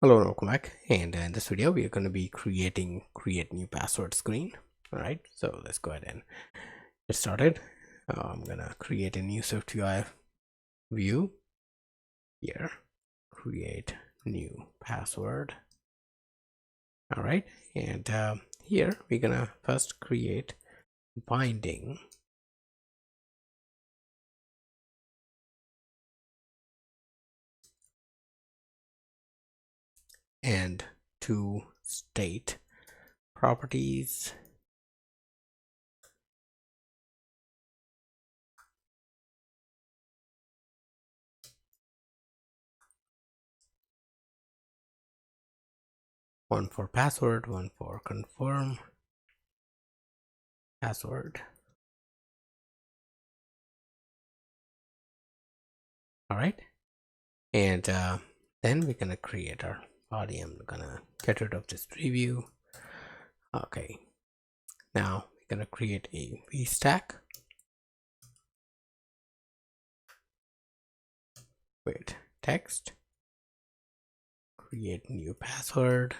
Hello and welcome back, and in this video we are going to be creating create new password screen. All right, so let's go ahead and get started. I'm gonna create a new SwiftUI view here, create new password. All right, and here we're gonna first create binding and to state properties. One for password, one for confirm password. All right, and then we're gonna create our body. I'm gonna get rid of this preview. Okay, now we're gonna create a vstack with text, create new password,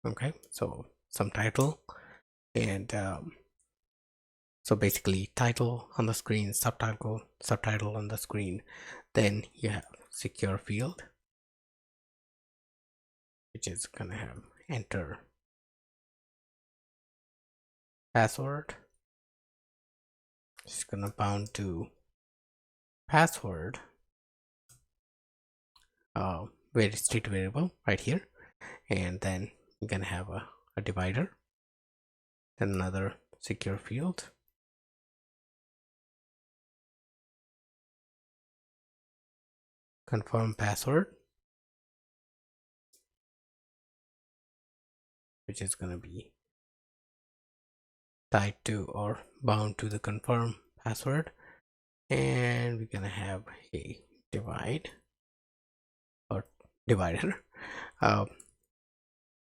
okay, so some title, and so basically title on the screen, subtitle on the screen. Then you have secure field, which is gonna have enter password. It's gonna bound to password where it's state variable right here, and then you're gonna have a divider, then another secure field, confirm password, which is going to be tied to or bound to the confirm password, and we're going to have a divide or divider.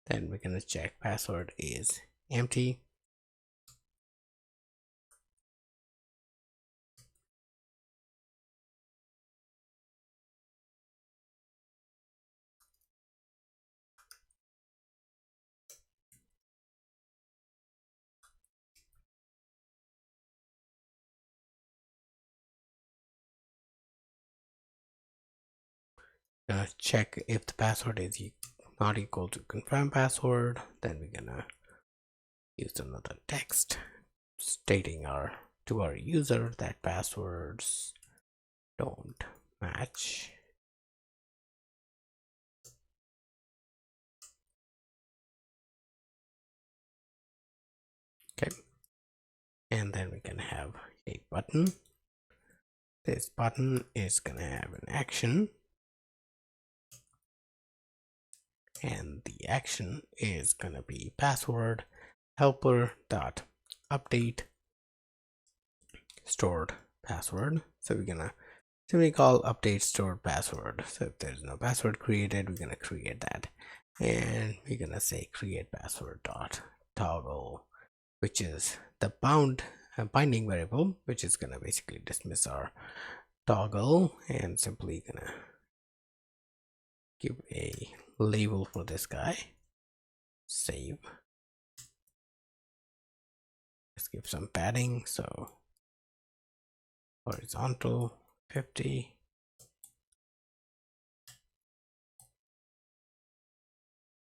Then we're going to check password is empty. Check if the password is not equal to confirm password. Then we're gonna use another text stating to our user that passwords don't match. Okay, and then we can have a button. This button is gonna have an action, and the action is gonna be password helper dot update stored password. So we're gonna simply call update stored password. So if there's no password created, we're gonna create that, and we're gonna say create password dot toggle, which is the binding variable, which is gonna basically dismiss our toggle, and simply gonna give a label for this guy. Save. Let's give some padding, so horizontal 50,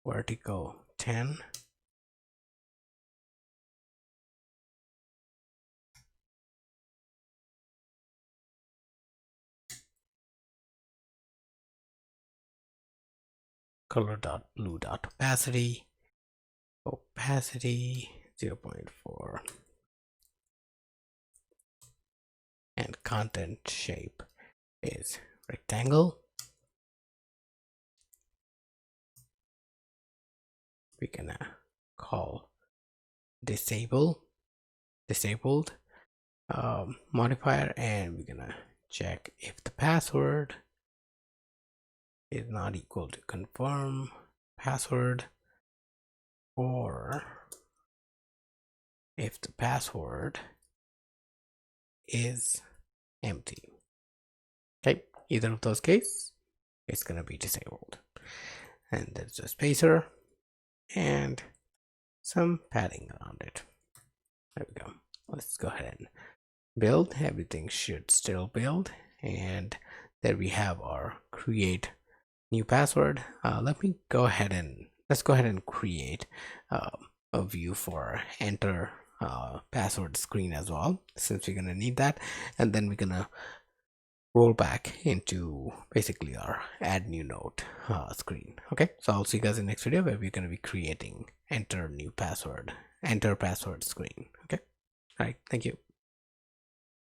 vertical 10, color dot blue dot opacity 0.4, and content shape is rectangle. We're gonna call disabled modifier, and we're gonna check if the password is not equal to confirm password, or if the password is empty. Okay, either of those cases, it's gonna be disabled. And there's a spacer and some padding around it. There we go. Let's go ahead and build. Everything should still build, and there we have our create new password. Let's go ahead and create a view for enter password screen as well, since we're gonna need that, and then we're gonna roll back into basically our add new note screen. Okay, so I'll see you guys in the next video where we're going to be creating enter password screen. Okay, all right, thank you.